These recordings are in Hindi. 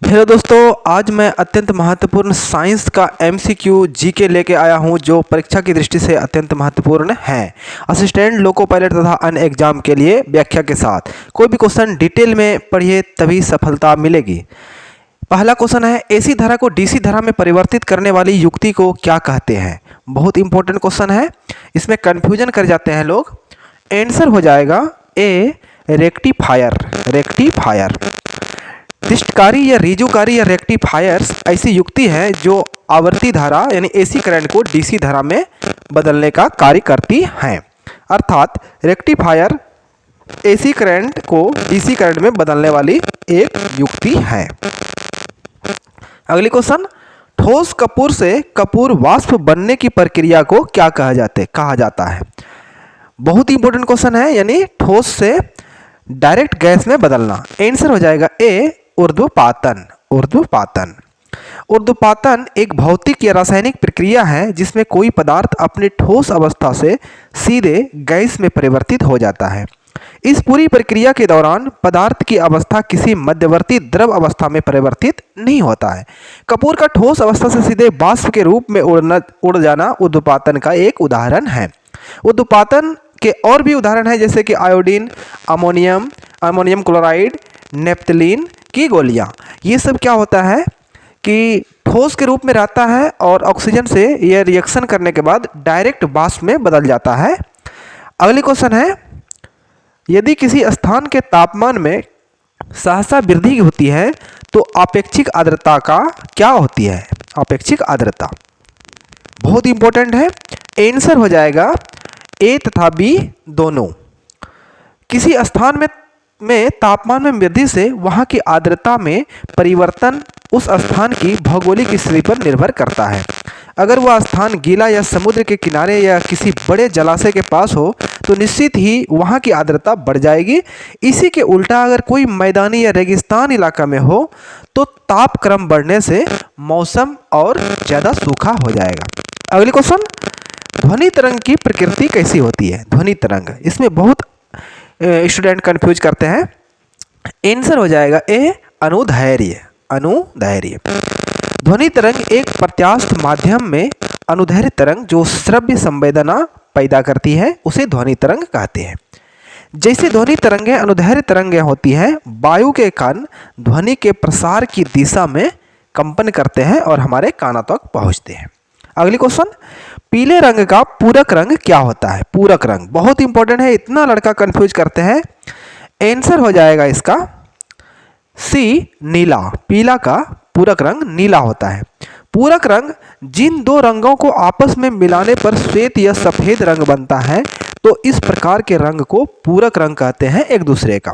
हेलो दोस्तों, आज मैं अत्यंत महत्वपूर्ण साइंस का एमसीक्यू जीके लेके आया हूं जो परीक्षा की दृष्टि से अत्यंत महत्वपूर्ण है। असिस्टेंट लोको पायलट तथा अन्य एग्जाम के लिए व्याख्या के साथ कोई भी क्वेश्चन डिटेल में पढ़िए तभी सफलता मिलेगी। पहला क्वेश्चन है, एसी धारा को डीसी धारा में परिवर्तित करने वाली युक्ति को क्या कहते हैं। बहुत इंपॉर्टेंट क्वेश्चन है, इसमें कन्फ्यूजन कर जाते हैं लोग। आंसर हो जाएगा ए, रेक्टिफायर। दिष्टकारी या रिजोकारी या रेक्टिफायर्स ऐसी युक्ति है जो आवर्ती धारा यानी एसी करंट को डीसी धारा में बदलने का कार्य करती हैं। अर्थात रेक्टिफायर एसी करंट को डीसी करंट में बदलने वाली एक युक्ति है। अगली क्वेश्चन, ठोस कपूर से कपूर वाष्प बनने की प्रक्रिया को क्या कहा जाता है। बहुत इंपॉर्टेंट क्वेश्चन है, यानी ठोस से डायरेक्ट गैस में बदलना। आंसर हो जाएगा ए, ऊर्ध्वपातन। ऊर्ध्वपातन एक भौतिक या रासायनिक प्रक्रिया है जिसमें कोई पदार्थ अपनी ठोस अवस्था से सीधे गैस में परिवर्तित हो जाता है। इस पूरी प्रक्रिया के दौरान पदार्थ की अवस्था किसी मध्यवर्ती द्रव अवस्था में परिवर्तित नहीं होता है। कपूर का ठोस अवस्था से सीधे वाष्प के रूप में उड़ जाना ऊर्ध्वपातन का एक उदाहरण है। ऊर्ध्वपातन के और भी उदाहरण हैं, जैसे कि आयोडीन, अमोनियम क्लोराइड, नेप्थलीन की गोलियां। ये सब क्या होता है कि ठोस के रूप में रहता है और ऑक्सीजन से यह रिएक्शन करने के बाद डायरेक्ट वाष्प में बदल जाता है। अगली क्वेश्चन है, यदि किसी स्थान के तापमान में सहसा वृद्धि होती है तो आपेक्षिक आर्द्रता का क्या होती है। आपेक्षिक आर्द्रता बहुत इंपॉर्टेंट है। आंसर हो जाएगा ए तथा बी दोनों। किसी स्थान में तापमान में वृद्धि से वहाँ की आर्द्रता में परिवर्तन उस स्थान की भौगोलिक स्थिति पर निर्भर करता है। अगर वह स्थान गीला या समुद्र के किनारे या किसी बड़े जलाशय के पास हो तो निश्चित ही वहाँ की आर्द्रता बढ़ जाएगी। इसी के उल्टा अगर कोई मैदानी या रेगिस्तान इलाका में हो तो तापक्रम बढ़ने से मौसम और ज़्यादा सूखा हो जाएगा। अगली क्वेश्चन, ध्वनि तरंग की प्रकृति कैसी होती है। ध्वनि तरंग, इसमें बहुत स्टूडेंट कंफ्यूज करते हैं। आंसर हो जाएगा ए, अनुदैर्घ्य। ध्वनि तरंग एक प्रत्यास्थ माध्यम में अनुदैर्घ्य तरंग जो श्रव्य संवेदना पैदा करती है उसे ध्वनि तरंग कहते हैं। जैसे ध्वनि तरंगें अनुदैर्घ्य तरंगें होती हैं, वायु के कण ध्वनि के प्रसार की दिशा में कंपन करते हैं और हमारे कानों तक पहुंचते हैं। अगली क्वेश्चन, पीले रंग का पूरक रंग क्या होता है। पूरक रंग बहुत इंपॉर्टेंट है, इतना लड़का कंफ्यूज करते हैं। आंसर हो जाएगा इसका सी, नीला। पीला का पूरक रंग नीला होता है। पूरक रंग जिन दो रंगों को आपस में मिलाने पर श्वेत या सफेद रंग बनता है तो इस प्रकार के रंग को पूरक रंग कहते हैं एक दूसरे का।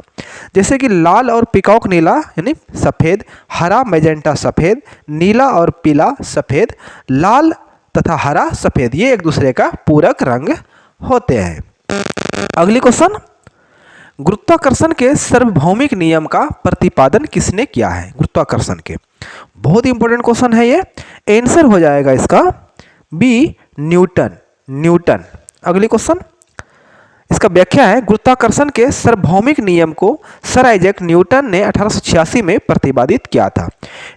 जैसे कि लाल और पिकॉक नीला यानी सफ़ेद, हरा मैजेंटा सफ़ेद, नीला और पीला सफ़ेद, लाल तथा हरा सफ़ेद, ये एक दूसरे का पूरक रंग होते हैं। अगली क्वेश्चन, गुरुत्वाकर्षण के सार्वभौमिक नियम का प्रतिपादन किसने किया है। गुरुत्वाकर्षण के बहुत इंपॉर्टेंट क्वेश्चन है ये। आंसर हो जाएगा इसका बी, न्यूटन। अगली क्वेश्चन, इसका व्याख्या है, गुरुत्वाकर्षण के सार्वभौमिक नियम को सर आइजैक न्यूटन ने 1886 में प्रतिपादित किया था।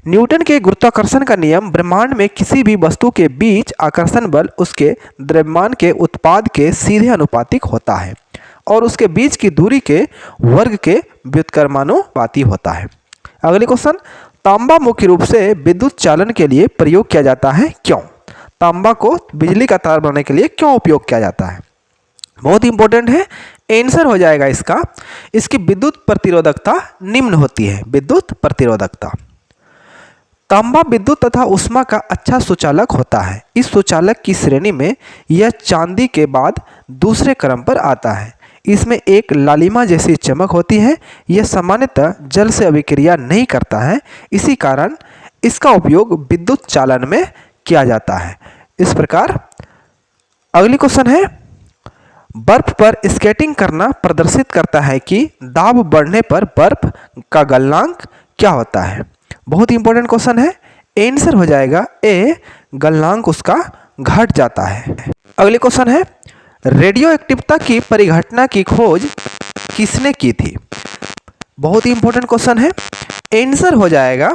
न्यूटन के गुरुत्वाकर्षण का नियम ब्रह्मांड में किसी भी वस्तु के बीच आकर्षण बल उसके द्रव्यमान के उत्पाद के सीधे अनुपातिक होता है और उसके बीच की दूरी के वर्ग के व्युत्क्रमानुपाती होता है। अगली क्वेश्चन, तांबा मुख्य रूप से विद्युत चालन के लिए प्रयोग किया जाता है, क्यों। तांबा को बिजली का तार बनाने के लिए क्यों उपयोग किया जाता है। बहुत इंपॉर्टेंट है। आंसर हो जाएगा इसका, इसकी विद्युत प्रतिरोधकता निम्न होती है। विद्युत प्रतिरोधकता, तांबा विद्युत तथा ऊष्मा का अच्छा सुचालक होता है। इस सुचालक की श्रेणी में यह चांदी के बाद दूसरे क्रम पर आता है। इसमें एक लालिमा जैसी चमक होती है। यह सामान्यतः जल से अभिक्रिया नहीं करता है, इसी कारण इसका उपयोग विद्युत चालन में किया जाता है। इस प्रकार अगली क्वेश्चन है, बर्फ पर स्केटिंग करना प्रदर्शित करता है कि दाब बढ़ने पर बर्फ का गलनांक क्या होता है। बहुत इंपॉर्टेंट क्वेश्चन है। आंसर हो जाएगा ए, गलनांक उसका घट जाता है। अगले क्वेश्चन है, रेडियो एक्टिविटी की परिघटना की खोज किसने की थी। बहुत ही इंपॉर्टेंट क्वेश्चन है। आंसर हो जाएगा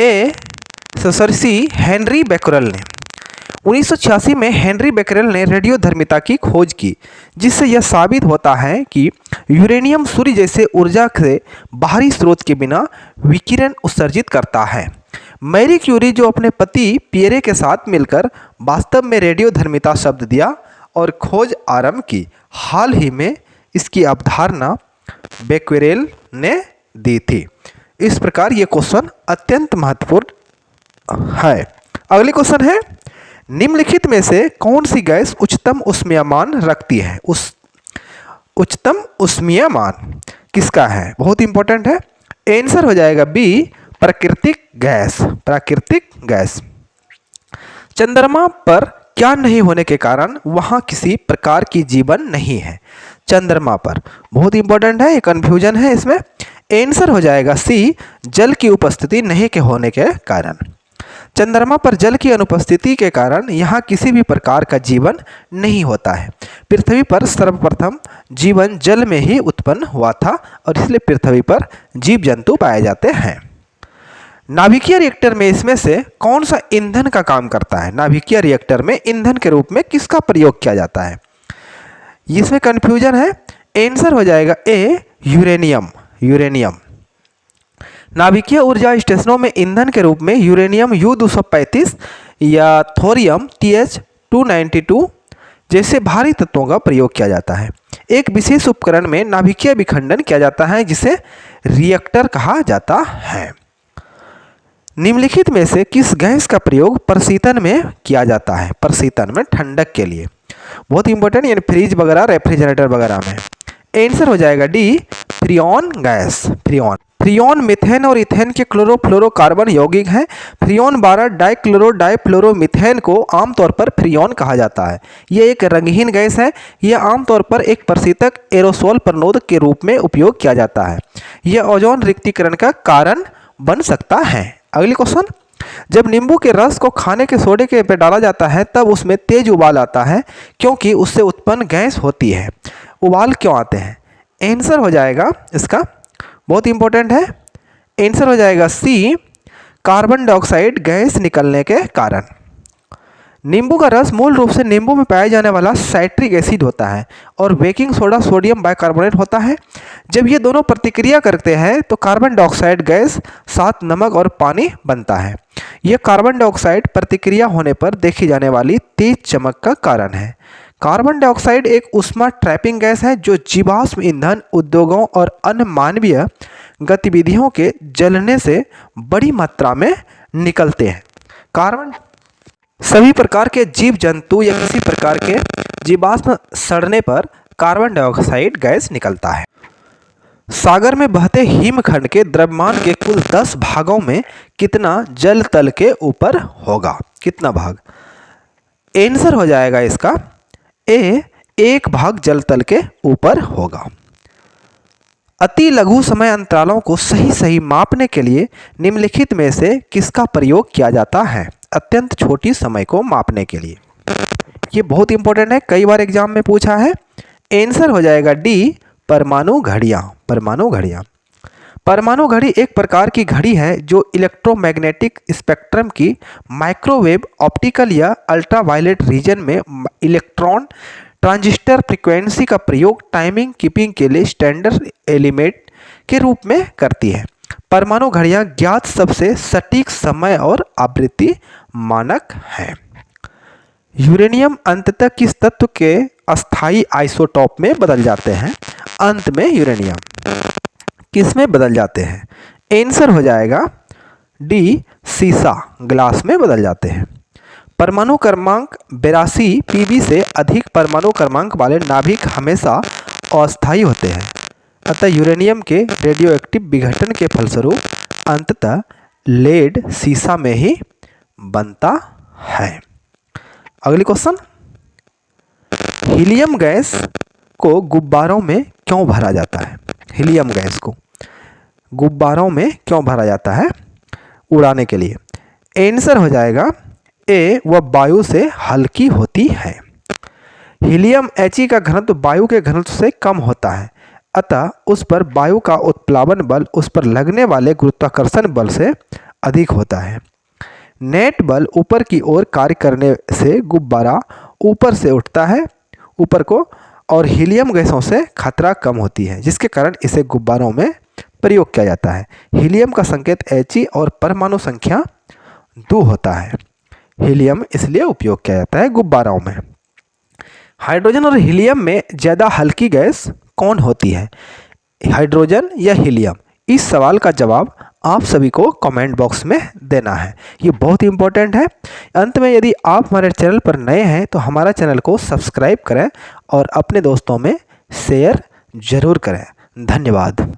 सी हेनरी बेकरेल ने 1986 में हेनरी बेकरेल ने रेडियोधर्मिता की खोज की, जिससे यह साबित होता है कि यूरेनियम सूर्य जैसे ऊर्जा से बाहरी स्रोत के बिना विकिरण उत्सर्जित करता है। मैरी क्यूरी, जो अपने पति पियरे के साथ मिलकर वास्तव में रेडियोधर्मिता शब्द दिया और खोज आरंभ की, हाल ही में इसकी अवधारणा बेक्वेरेल ने दी थी। इस प्रकार ये क्वेश्चन अत्यंत महत्वपूर्ण है। अगले क्वेश्चन है, निम्नलिखित में से कौन सी गैस उच्चतम ऊष्मीयमान रखती है? उच्चतम ऊष्मीयमान किसका है? बहुत इंपॉर्टेंट है। आंसर हो जाएगा बी, प्राकृतिक गैस। प्राकृतिक गैस। चंद्रमा पर क्या नहीं होने के कारण वहां किसी प्रकार की जीवन नहीं है? चंद्रमा पर, बहुत इंपॉर्टेंट है, ये कंफ्यूजन है इसमें। आंसर हो जाएगा सी, जल की उपस्थिति नहीं के होने के कारण। चंद्रमा पर जल की अनुपस्थिति के कारण यहाँ किसी भी प्रकार का जीवन नहीं होता है। पृथ्वी पर सर्वप्रथम जीवन जल में ही उत्पन्न हुआ था और इसलिए पृथ्वी पर जीव जंतु पाए जाते हैं। नाभिकीय रिएक्टर में इसमें से कौन सा ईंधन का काम करता है? नाभिकीय रिएक्टर में ईंधन के रूप में किसका प्रयोग किया जाता है? इसमें कंफ्यूजन है। आंसर हो जाएगा ए, यूरेनियम। यूरेनियम। नाभिकीय ऊर्जा स्टेशनों में ईंधन के रूप में यूरेनियम U-235 या थोरियम TH-292 जैसे भारी तत्वों का प्रयोग किया जाता है। एक विशेष उपकरण में नाभिकीय विखंडन किया जाता है जिसे रिएक्टर कहा जाता है। निम्नलिखित में से किस गैस का प्रयोग प्रशीतन में किया जाता है? प्रशीतन में, ठंडक के लिए। बहुत इंपॉर्टेंट, यानी फ्रिज वगैरह, रेफ्रिजरेटर वगैरह में। आंसर हो जाएगा D, Freon gas. Freon. Freon methane और इथेन के क्लोरोफ्लोरोकार्बन यौगिक हैं। फ्रियोन 12 डाइक्लोरो डाइफ्लोरोमीथेन को आमतौर पर फ्रियोन कहा जाता है। यह एक रंगहीन गैस है। यह आमतौर पर एक प्रशीतक एरोसोल प्रनोदक के रूप में उपयोग किया जाता है। यह ओजोन रिक्तीकरण का कारण बन सकता है। अगले क्वेश्चन, जब नींबू के रस को खाने के सोडे के पे डाला जाता है तब उसमें तेज उबाल आता है, क्योंकि उससे उत्पन्न गैस होती है। उबाल क्यों आते हैं? आंसर हो जाएगा इसका, बहुत इंपॉर्टेंट है, आंसर हो जाएगा सी, कार्बन डाइऑक्साइड गैस निकलने के कारण। नींबू का रस मूल रूप से नींबू में पाया जाने वाला साइट्रिक एसिड होता है और बेकिंग सोडा सोडियम बाइकार्बोनेट होता है। जब ये दोनों प्रतिक्रिया करते हैं तो कार्बन डाइऑक्साइड गैस साथ नमक और पानी बनता है। यह कार्बन डाइऑक्साइड प्रतिक्रिया होने पर देखी जाने वाली तेज चमक का कारण है। कार्बन डाइऑक्साइड एक ऊष्मा ट्रैपिंग गैस है जो जीवाश्म ईंधन उद्योगों और अन्य मानवीय गतिविधियों के जलने से बड़ी मात्रा में निकलते हैं। कार्बन सभी प्रकार के जीव जंतु या किसी प्रकार के जीवाश्म सड़ने पर कार्बन डाइऑक्साइड गैस निकलता है। सागर में बहते हिमखंड के द्रव्यमान के कुल 10 भागों में कितना जल तल के ऊपर होगा? कितना भाग? आंसर हो जाएगा इसका ए, 1 भाग जल तल के ऊपर होगा। अति लघु समय अंतरालों को सही सही मापने के लिए निम्नलिखित में से किसका प्रयोग किया जाता है? अत्यंत छोटी समय को मापने के लिए। ये बहुत इंपॉर्टेंट है, कई बार एग्जाम में पूछा है। आंसर हो जाएगा डी, परमाणु घड़ियां। परमाणु घड़ियां। परमाणु घड़ी एक प्रकार की घड़ी है जो इलेक्ट्रोमैग्नेटिक स्पेक्ट्रम की माइक्रोवेव, ऑप्टिकल या अल्ट्रावायलेट रीजन में इलेक्ट्रॉन ट्रांजिस्टर फ्रीक्वेंसी का प्रयोग टाइमिंग कीपिंग के लिए स्टैंडर्ड एलिमेंट के रूप में करती है। परमाणु घड़ियां ज्ञात सबसे सटीक समय और आवृत्ति मानक है। यूरेनियम अंततः किस तत्व के अस्थायी आइसोटोप में बदल जाते हैं? अंत में यूरेनियम किस में बदल जाते हैं? आंसर हो जाएगा डी, सीसा, ग्लास में बदल जाते हैं। परमाणु क्रमांक 82 पीबी से अधिक परमाणु क्रमांक वाले नाभिक हमेशा अस्थायी होते हैं। अतः यूरेनियम के रेडियोएक्टिव विघटन के फलस्वरूप अंततः लेड सीसा में ही बनता है। अगली क्वेश्चन, हीलियम गैस को गुब्बारों में क्यों भरा जाता है? हीलियम गैस को गुब्बारों में क्यों भरा जाता है? उड़ाने के लिए। आंसर हो जाएगा ए, वह वायु से हल्की होती है। हीलियम He का घनत्व वायु के घनत्व से कम होता है, अतः उस पर वायु का उत्प्लावन बल उस पर लगने वाले गुरुत्वाकर्षण बल से अधिक होता है। नेट बल ऊपर की ओर कार्य करने से गुब्बारा ऊपर से उठता है ऊपर को, और हीलियम गैसों से खतरा कम होती है, जिसके कारण इसे गुब्बारों में प्रयोग किया जाता है। हीलियम का संकेत He और परमाणु संख्या 2 होता है। हीलियम इसलिए उपयोग किया जाता है गुब्बारों में। हाइड्रोजन और हीलियम में ज़्यादा हल्की गैस कौन होती है, हाइड्रोजन या हीलियम? इस सवाल का जवाब आप सभी को कमेंट बॉक्स में देना है, ये बहुत ही इंपॉर्टेंट है। अंत में यदि आप हमारे चैनल पर नए हैं तो हमारा चैनल को सब्सक्राइब करें और अपने दोस्तों में शेयर ज़रूर करें। धन्यवाद।